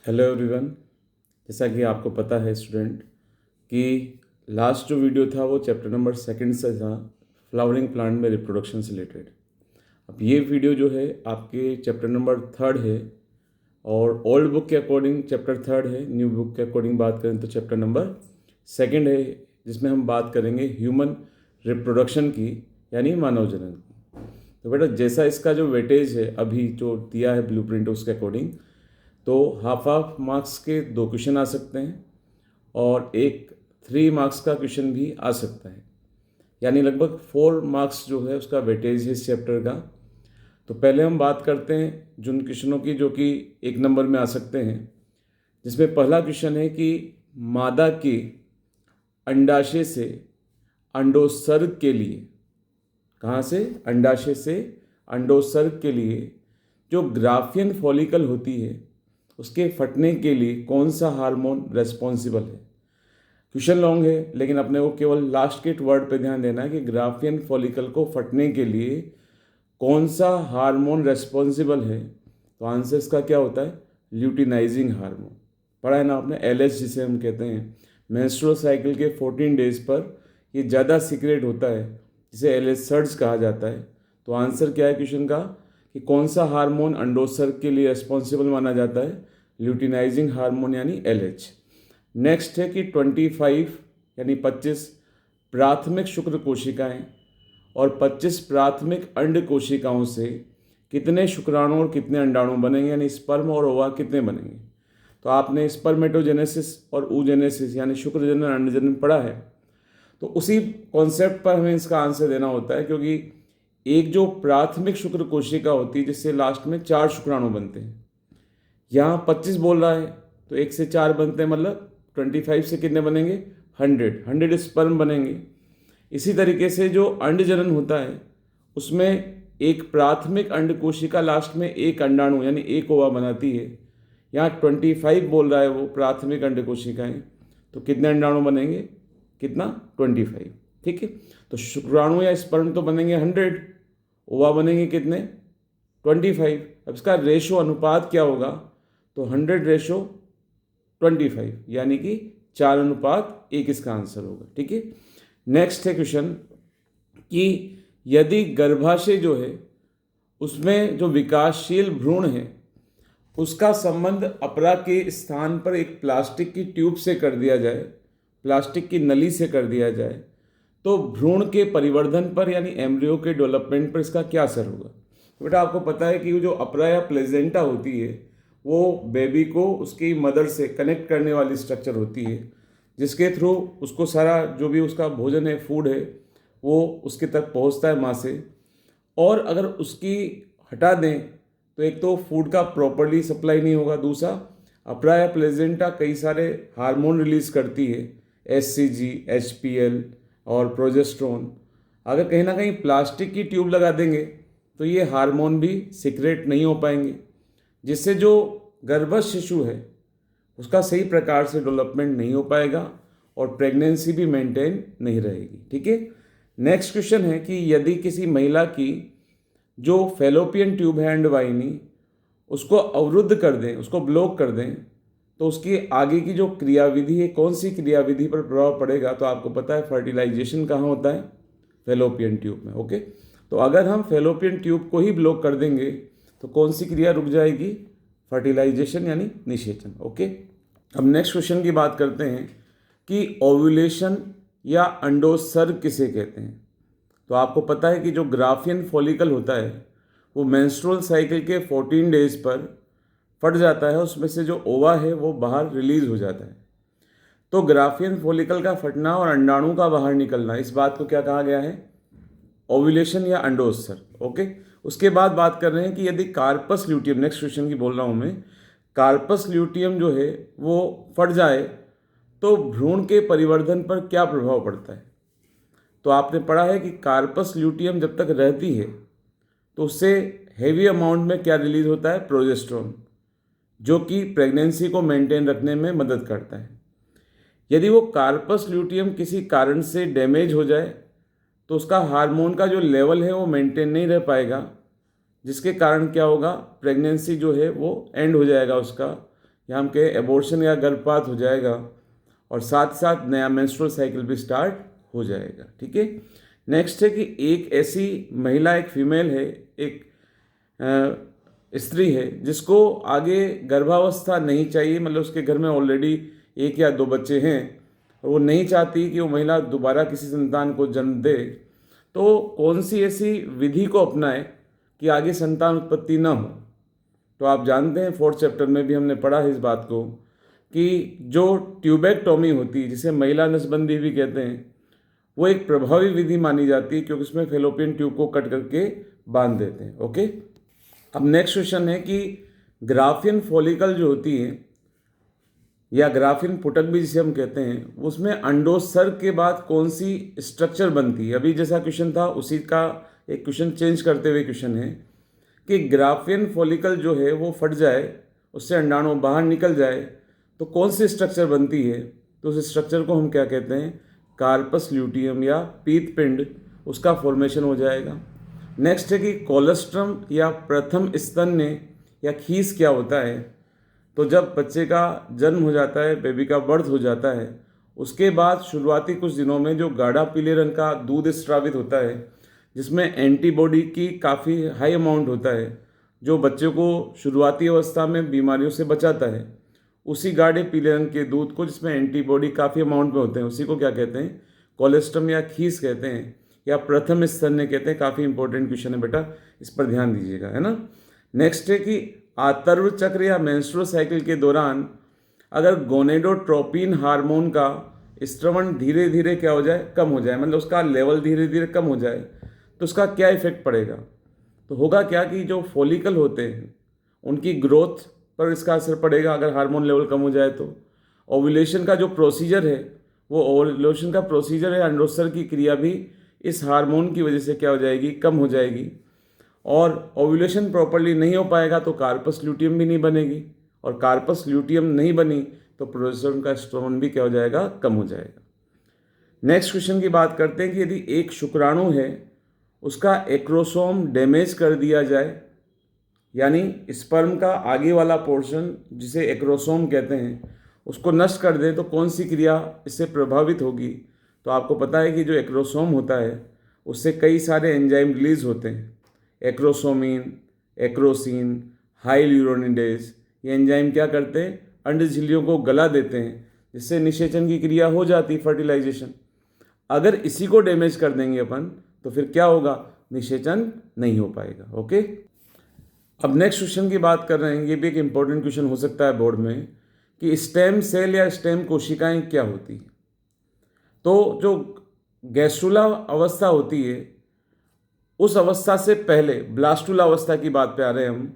Hello everyone. जैसा कि आपको पता है स्टूडेंट कि लास्ट जो वीडियो था वो चैप्टर नंबर सेकंड से था, फ्लावरिंग प्लांट में रिप्रोडक्शन से रिलेटेड। अब ये वीडियो जो है आपके चैप्टर नंबर थर्ड है और ओल्ड बुक के अकॉर्डिंग चैप्टर थर्ड है, न्यू बुक के अकॉर्डिंग बात करें तो चैप्टर नंबर सेकंड है, जिसमें हम बात करेंगे ह्यूमन रिप्रोडक्शन की, यानी मानव जनन की। तो बेटा जैसा इसका जो वेटेज है अभी जो दिया है ब्लूप्रिंट उसके अकॉर्डिंग, तो हाफ मार्क्स के 2 क्वेश्चन आ सकते हैं और एक 3 मार्क्स का क्वेश्चन भी आ सकता है, यानी लगभग 4 मार्क्स जो है उसका वेटेज है इस चैप्टर का। तो पहले हम बात करते हैं जिन क्वेश्चनों की जो कि 1 नंबर में आ सकते हैं, जिसमें पहला क्वेश्चन है कि मादा के अंडाशय से अंडोत्सर्ग के लिए, कहाँ से? अंडाशय से अंडोत्सर्ग के लिए जो ग्राफियन फॉलिकल होती है उसके फटने के लिए कौन सा हार्मोन रेस्पॉन्सिबल है। क्वेश्चन लॉन्ग है लेकिन अपने को केवल लास्ट के वर्ड पे ध्यान देना है कि ग्राफियन फॉलिकल को फटने के लिए कौन सा हार्मोन रेस्पॉन्सिबल है। तो आंसर इसका क्या होता है? Luteinizing hormone. पढ़ा है ना आपने, एलएच जिसे हम कहते हैं। मेंस्ट्रुअल साइकिल के 14 डेज पर ये ज़्यादा सीक्रेट होता है, जिसे एलएच सर्ज कहा जाता है। तो आंसर क्या है क्वेश्चन का कि कौन सा हार्मोन अंडोत्सर्ग के लिए रिस्पॉन्सिबल माना जाता है? ल्यूटिनाइजिंग हार्मोन यानी एलएच। नेक्स्ट है कि 25 यानी 25 प्राथमिक शुक्र कोशिकाएं और 25 प्राथमिक अंड कोशिकाओं से कितने शुक्राणु और कितने अंडाणु बनेंगे, यानी स्पर्म और ओवा कितने बनेंगे। तो आपने स्पर्मेटोजेनेसिस और oogenesis यानी शुक्र जनन अंड जनन पढ़ा है, तो उसी कॉन्सेप्ट पर हमें इसका आंसर देना होता है, क्योंकि एक जो प्राथमिक शुक्र कोशिका होती है जिससे लास्ट में 4 शुक्राणु बनते हैं, यहाँ 25 बोल रहा है तो 1 से 4 बनते हैं, मतलब 25 से कितने बनेंगे? 100 स्पर्म बनेंगे। इसी तरीके से जो अंड जनन होता है उसमें एक प्राथमिक अंड कोशिका लास्ट में एक अंडाणु यानी एक ओवा बनाती है। यहाँ 25 बोल रहा है वो प्राथमिक अंड कोशिकाएं, तो कितने अंडाणु बनेंगे? कितना? 25। ठीक है, तो शुक्राणु या स्पर्म तो बनेंगे 100, ओवा बनेंगे कितने? 25। अब इसका रेशो अनुपात क्या होगा? तो 100:25 यानी कि 4:1 इसका आंसर होगा। ठीक है, नेक्स्ट है क्वेश्चन कि यदि गर्भाशय जो है उसमें जो विकासशील भ्रूण है उसका संबंध अपरा के स्थान पर एक प्लास्टिक की ट्यूब से कर दिया जाए, प्लास्टिक की नली से कर दिया जाए, तो भ्रूण के परिवर्धन पर यानी एम्ब्रियो के डेवलपमेंट पर इसका क्या असर होगा। तो बेटा आपको पता है कि जो अपरा या प्लेजेंटा होती है वो बेबी को उसकी मदर से कनेक्ट करने वाली स्ट्रक्चर होती है, जिसके थ्रू उसको सारा जो भी उसका भोजन है, फूड है, वो उसके तक पहुंचता है माँ से। और अगर उसकी हटा दें तो एक तो फूड का प्रॉपरली सप्लाई नहीं होगा, दूसरा अपरा या प्लेजेंटा कई सारे हार्मोन रिलीज करती है, एचसीजी, एचपीएल और प्रोजेस्टेरोन। अगर कहीं ना कहीं प्लास्टिक की ट्यूब लगा देंगे तो ये हार्मोन भी सीक्रेट नहीं हो पाएंगे, जिससे जो गर्भस्थ शिशु है उसका सही प्रकार से डेवलपमेंट नहीं हो पाएगा और प्रेगनेंसी भी मेंटेन नहीं रहेगी। ठीक है, नेक्स्ट क्वेश्चन है कि यदि किसी महिला की जो फैलोपियन ट्यूब है अंडवाहिनी उसको अवरुद्ध कर दें, उसको ब्लॉक कर दें, तो उसकी आगे की जो क्रियाविधि है, कौन सी क्रियाविधि पर प्रभाव पड़ेगा। तो आपको पता है फर्टिलाइजेशन कहाँ होता है? फैलोपियन ट्यूब में। ओके, तो अगर हम फैलोपियन ट्यूब को ही ब्लॉक कर देंगे तो कौन सी क्रिया रुक जाएगी? फर्टिलाइजेशन यानी निषेचन। ओके, अब नेक्स्ट क्वेश्चन की बात करते हैं कि ओव्यूलेशन या अंडोत्सर्ग किसे कहते हैं। तो आपको पता है कि जो ग्राफियन फॉलिकल होता है वो मेंस्ट्रुअल साइकिल के 14 डेज पर फट जाता है, उसमें से जो ओवा है वो बाहर रिलीज हो जाता है। तो ग्राफियन फॉलिकल का फटना और अंडाणु का बाहर निकलना, इस बात को क्या कहा गया है? ओव्यूलेशन या अंडोत्सर्ग। ओके, उसके बाद बात कर रहे हैं कि यदि कार्पस ल्यूटियम, नेक्स्ट क्वेश्चन की बोल रहा हूँ मैं, कार्पस ल्यूटियम जो है वो फट जाए तो भ्रूण के परिवर्धन पर क्या प्रभाव पड़ता है। तो आपने पढ़ा है कि कार्पस ल्यूटियम जब तक रहती है तो उससे हेवी अमाउंट में क्या रिलीज होता है? प्रोजेस्टेरोन, जो कि प्रेगनेंसी को मेंटेन रखने में मदद करता है। यदि वो कार्पस ल्यूटियम किसी कारण से डैमेज हो जाए तो उसका हार्मोन का जो लेवल है वो मेंटेन नहीं रह पाएगा, जिसके कारण क्या होगा? प्रेगनेंसी जो है वो एंड हो जाएगा उसका, या हम कहें एबॉर्शन या गर्भपात हो जाएगा, और साथ साथ नया मेंस्ट्रुअल साइकिल भी स्टार्ट हो जाएगा। ठीक है। नेक्स्ट है कि एक ऐसी महिला, एक फीमेल है, एक स्त्री है जिसको आगे गर्भावस्था नहीं चाहिए, मतलब उसके घर में ऑलरेडी 1 या 2 बच्चे हैं और वो नहीं चाहती कि वो महिला दोबारा किसी संतान को जन्म दे, तो कौन सी ऐसी विधि को अपनाए कि आगे संतान उत्पत्ति ना हो। तो आप जानते हैं 4th चैप्टर में भी हमने पढ़ा है इस बात को कि जो ट्यूबेक्टोमी होती है, जिसे महिला नसबंदी भी कहते हैं, वो एक प्रभावी विधि मानी जाती है क्योंकि उसमें फेलोपियन ट्यूब को कट करके बांध देते हैं। ओके। अब नेक्स्ट क्वेश्चन है कि ग्राफियन फॉलिकल जो होती है या ग्राफियन पुटक भी जिसे हम कहते हैं, उसमें अंडोत्सर्ग के बाद कौन सी स्ट्रक्चर बनती है। अभी जैसा क्वेश्चन था उसी का एक क्वेश्चन चेंज करते हुए क्वेश्चन है कि ग्राफियन फॉलिकल जो है वो फट जाए, उससे अंडाणु बाहर निकल जाए, तो कौन सी स्ट्रक्चर बनती है। तो उस स्ट्रक्चर को हम क्या कहते हैं, कार्पस ल्यूटियम या पीत पिंड, उसका फॉर्मेशन हो जाएगा। नेक्स्ट है कि कोलेस्ट्रम या प्रथम स्तन्य या खीस क्या होता है। तो जब बच्चे का जन्म हो जाता है, बेबी का बर्थ हो जाता है, उसके बाद शुरुआती कुछ दिनों में जो गाढ़ा पीले रंग का दूध स्रावित होता है, जिसमें एंटीबॉडी की काफ़ी हाई अमाउंट होता है, जो बच्चे को शुरुआती अवस्था में बीमारियों से बचाता है, उसी गाढ़े पीले रंग के दूध को, जिसमें एंटीबॉडी काफ़ी अमाउंट में होते हैं, उसी को क्या कहते हैं, कोलेस्ट्रम या खीस कहते हैं या प्रथम स्तन्य कहते हैं। काफ़ी इंपॉर्टेंट क्वेश्चन है बेटा, इस पर ध्यान दीजिएगा, है ना। नेक्स्ट है कि आतर्व चक्र या मेंस्ट्रुअल साइकिल के दौरान अगर गोनेडोट्रोपिन हार्मोन का स्रवण धीरे धीरे क्या हो जाए, कम हो जाए, मतलब उसका लेवल धीरे धीरे कम हो जाए, तो उसका क्या इफेक्ट पड़ेगा। तो होगा क्या कि जो फॉलिकल होते हैं उनकी ग्रोथ पर इसका असर पड़ेगा अगर हार्मोन लेवल कम हो जाए तो। ओव्यूलेशन का जो प्रोसीजर है, वो ओव्यूलेशन का प्रोसीजर है, अंडोत्सर्ग की क्रिया भी इस हार्मोन की वजह से क्या हो जाएगी, कम हो जाएगी। और ओव्यूलेशन प्रॉपर्ली नहीं हो पाएगा तो कार्पस ल्यूटियम भी नहीं बनेगी, और कार्पस ल्यूटियम नहीं बनी तो प्रोजेस्टेरोन का स्टोन भी क्या हो जाएगा, कम हो जाएगा। नेक्स्ट क्वेश्चन की बात करते हैं कि यदि एक शुक्राणु है, उसका एक्रोसोम डैमेज कर दिया जाए, यानी स्पर्म का आगे वाला पोर्शन जिसे एक्रोसोम कहते हैं, उसको नष्ट कर दें, तो कौन सी क्रिया इससे प्रभावित होगी। तो आपको पता है कि जो एक्रोसोम होता है उससे कई सारे एंजाइम रिलीज होते हैं, एक्रोसोमिन, एक्रोसिन, हाइल्यूरोनिडेज। ये एंजाइम क्या करते हैं, अंड झिल्लियों को गला देते हैं, जिससे निषेचन की क्रिया हो जाती, फर्टिलाइजेशन। अगर इसी को डैमेज कर देंगे अपन, तो फिर क्या होगा, निषेचन नहीं हो पाएगा। ओके। अब नेक्स्ट क्वेश्चन की बात कर रहे हैं, ये भी एक इंपॉर्टेंट क्वेश्चन हो सकता है बोर्ड में, कि स्टेम सेल या स्टेम कोशिकाएं क्या होती हैं। तो जो गैस्ट्रुला अवस्था होती है, उस अवस्था से पहले ब्लास्टुला अवस्था की बात पे आ रहे हैं हम,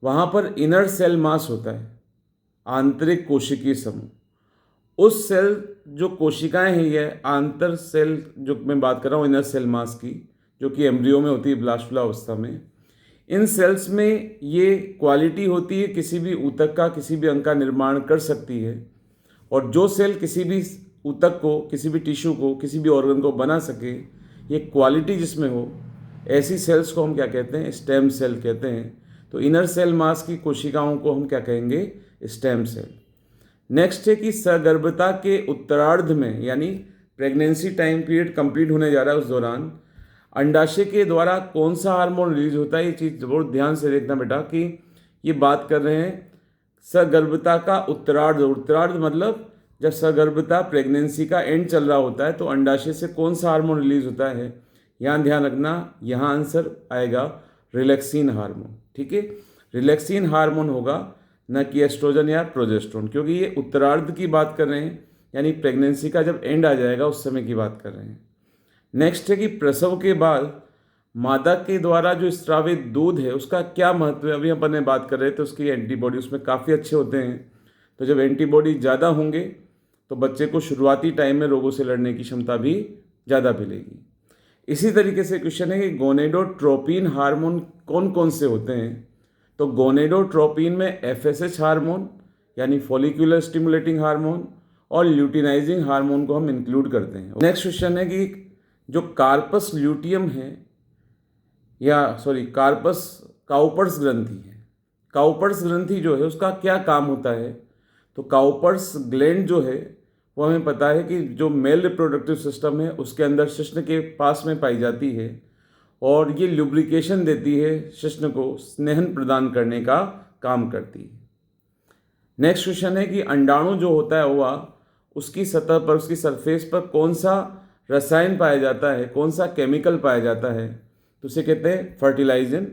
वहाँ पर इनर सेल मास होता है, आंतरिक कोशिकीय समूह। उस सेल जो कोशिकाएं हैं, ये आंतर सेल जो मैं बात कर रहा हूँ इनर सेल मास की, जो कि एम्ब्रियो में होती है ब्लास्टुला अवस्था में, इन सेल्स में ये क्वालिटी होती है किसी भी ऊतक का, किसी भी अंग का निर्माण कर सकती है। और जो सेल किसी भी ऊतक को, किसी भी टिश्यू को, किसी भी ऑर्गन को बना सके, ये क्वालिटी जिसमें हो, ऐसी सेल्स को हम क्या कहते हैं, स्टेम सेल कहते हैं। तो इनर सेल मास की कोशिकाओं को हम क्या कहेंगे, स्टेम सेल। नेक्स्ट है कि सगर्भता के उत्तरार्ध में, यानी प्रेगनेंसी टाइम पीरियड कंप्लीट होने जा रहा है, उस दौरान अंडाशय के द्वारा कौन सा हार्मोन रिलीज होता है। ये चीज़ बहुत ध्यान से देखना बेटा कि ये बात कर रहे हैं सगर्भता का उत्तरार्ध। उत्तरार्ध मतलब जब सगर्भता प्रेगनेंसी का एंड चल रहा होता है, तो अंडाशय से कौन सा हार्मोन रिलीज होता है। यहाँ ध्यान रखना, यहाँ आंसर आएगा रिलैक्सिन हार्मोन। ठीक है, रिलैक्सिन हार्मोन होगा, न कि एस्ट्रोजन या प्रोजेस्टेरोन, क्योंकि ये उत्तरार्ध की बात कर रहे हैं, यानी प्रेगनेंसी का जब एंड आ जाएगा उस समय की बात कर रहे हैं। नेक्स्ट है कि प्रसव के बाद मादा के द्वारा जो स्रावित दूध है उसका क्या महत्व है। अभी अपन ने बात कर रहे थे, उसकी एंटीबॉडी उसमें काफ़ी अच्छे होते हैं। तो जब एंटीबॉडी ज़्यादा होंगे तो बच्चे को शुरुआती टाइम में रोगों से लड़ने की क्षमता भी ज़्यादा मिलेगी। इसी तरीके से क्वेश्चन है कि गोनेडोट्रोपिन हार्मोन कौन कौन से होते हैं। तो गोनेडोट्रोपिन में एफएसएच हार्मोन यानी फॉलिकुलर स्टिमुलेटिंग हार्मोन और ल्यूटिनाइजिंग हार्मोन को हम इंक्लूड करते हैं। नेक्स्ट क्वेश्चन है कि जो कार्पस ल्यूटियम है, या सॉरी कार्पस काउपर्स ग्रंथि है, काउपर्स ग्रंथि जो है उसका क्या काम होता है। तो काउपर्स ग्लैंड जो है वो हमें पता है कि जो मेल रिप्रोडक्टिव सिस्टम है उसके अंदर शिश्न के पास में पाई जाती है और ये लुब्रिकेशन देती है, शिश्न को स्नेहन प्रदान करने का काम करती है। नेक्स्ट क्वेश्चन है कि अंडाणु जो होता है हुआ उसकी सतह पर, उसकी सरफेस पर कौन सा रसायन पाया जाता है, कौन सा केमिकल पाया जाता है, तो उसे कहते हैं फर्टिलाइजन,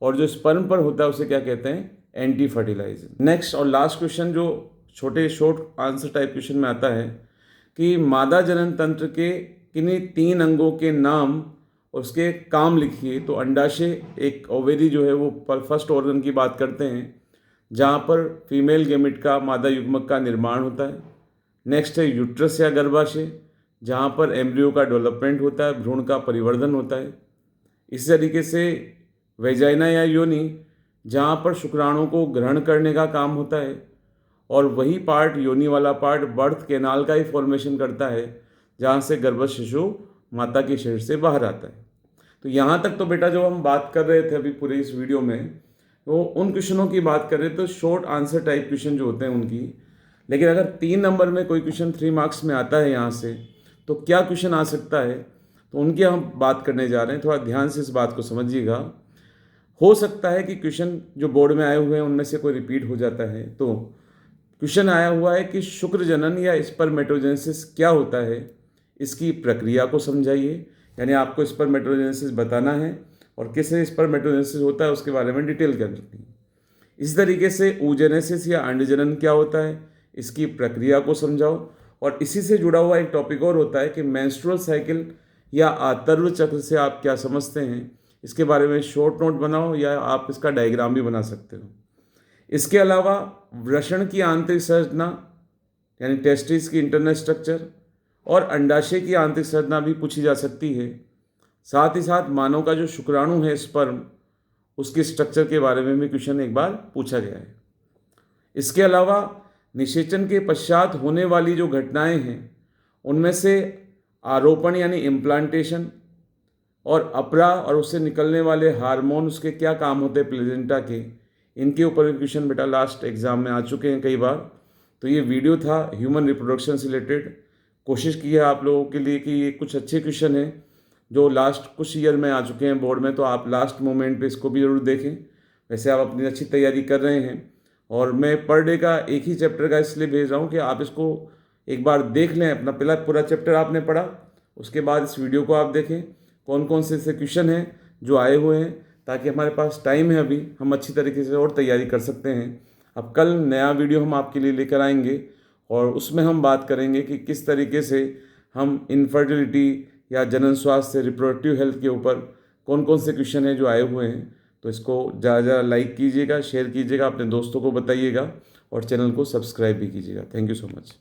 और जो स्पर्म पर होता है उसे क्या कहते हैं, एंटी फर्टिलाइजन। नेक्स्ट और लास्ट क्वेश्चन जो छोटे शॉर्ट आंसर टाइप क्वेश्चन में आता है कि मादा जनन तंत्र के किन्हीं 3 अंगों के नाम और उसके काम लिखिए। तो अंडाशय एक ओवेरी जो है वो फर्स्ट ऑर्गन की बात करते हैं जहाँ पर फीमेल गेमिट का, मादा युग्मक का निर्माण होता है। नेक्स्ट है यूट्रस या गर्भाशय, जहाँ पर एम्ब्रियो का डेवलपमेंट होता है, भ्रूण का परिवर्धन होता है। इसी तरीके से वेजाइना या योनि, जहाँ पर शुक्राणु को ग्रहण करने का काम होता है, और वही पार्ट, योनि वाला पार्ट, बर्थ कैनाल का ही फॉर्मेशन करता है, जहाँ से गर्भस्थ शिशु माता के शरीर से बाहर आता है। तो यहाँ तक तो बेटा जो हम बात कर रहे थे अभी पूरे इस वीडियो में, वो उन क्वेश्चनों की बात कर रहे थे, तो शॉर्ट आंसर टाइप क्वेश्चन जो होते हैं उनकी। लेकिन अगर 3 नंबर में कोई क्वेश्चन 3 मार्क्स में आता है यहाँ से, तो क्या क्वेश्चन आ सकता है, तो उनकी हम बात करने जा रहे हैं। थोड़ा ध्यान से इस बात को समझिएगा। हो सकता है कि क्वेश्चन जो बोर्ड में आए हुए हैं उनमें से कोई रिपीट हो जाता है। तो क्वेश्चन आया हुआ है कि शुक्र जनन या स्पर्मेटोजेनेसिस क्या होता है, इसकी प्रक्रिया को समझाइए। यानी आपको स्पर्मेटोजेनेसिस बताना है और किस स्पर्मेटोजेनेसिस होता है उसके बारे में डिटेल करनी है। इसी तरीके से oogenesis या अंडजनन क्या होता है, इसकी प्रक्रिया को समझाओ। और इसी से जुड़ा हुआ एक टॉपिक और होता है कि मेंस्ट्रुअल साइकिल या आतर्व चक्र से आप क्या समझते हैं, इसके बारे में शॉर्ट नोट बनाओ या आप इसका डायग्राम भी बना सकते हो। इसके अलावा वृषण की आंतरिक संरचना यानी टेस्टिस की इंटरनल स्ट्रक्चर और अंडाशय की आंतरिक संरचना भी पूछी जा सकती है। साथ ही साथ मानव का जो शुक्राणु है, स्पर्म, उसके स्ट्रक्चर के बारे में भी क्वेश्चन एक बार पूछा गया है। इसके अलावा निषेचन के पश्चात होने वाली जो घटनाएं हैं उनमें से आरोपण यानी इम्प्लांटेशन और अपरा और उससे निकलने वाले हार्मोन, उसके क्या काम होते हैं प्लेजेंटा के, इनके ऊपर भी क्वेश्चन बेटा लास्ट एग्जाम में आ चुके हैं कई बार। तो ये वीडियो था ह्यूमन रिप्रोडक्शन से रिलेटेड। कोशिश की है आप लोगों के लिए कि ये कुछ अच्छे क्वेश्चन हैं जो लास्ट कुछ ईयर में आ चुके हैं बोर्ड में, तो आप लास्ट मोमेंट पे इसको भी ज़रूर देखें। वैसे आप अपनी अच्छी तैयारी कर रहे हैं और मैं पर डे का एक ही चैप्टर का इसलिए भेज रहा हूँ कि आप इसको एक बार देख लें। अपना पहला पूरा चैप्टर आपने पढ़ा, उसके बाद इस वीडियो को आप देखें कौन कौन से ऐसे क्वेश्चन हैं जो आए हुए हैं, ताकि हमारे पास टाइम है अभी, हम अच्छी तरीके से और तैयारी कर सकते हैं। अब कल नया वीडियो हम आपके लिए लेकर आएंगे और उसमें हम बात करेंगे कि किस तरीके से हम इनफर्टिलिटी या जनन स्वास्थ्य, रिप्रोडक्टिव हेल्थ के ऊपर कौन कौन से क्वेश्चन हैं जो आए हुए हैं। तो इसको ज़्यादा ज़्यादा लाइक कीजिएगा, शेयर कीजिएगा, अपने दोस्तों को बताइएगा और चैनल को सब्सक्राइब भी कीजिएगा। Thank you so much.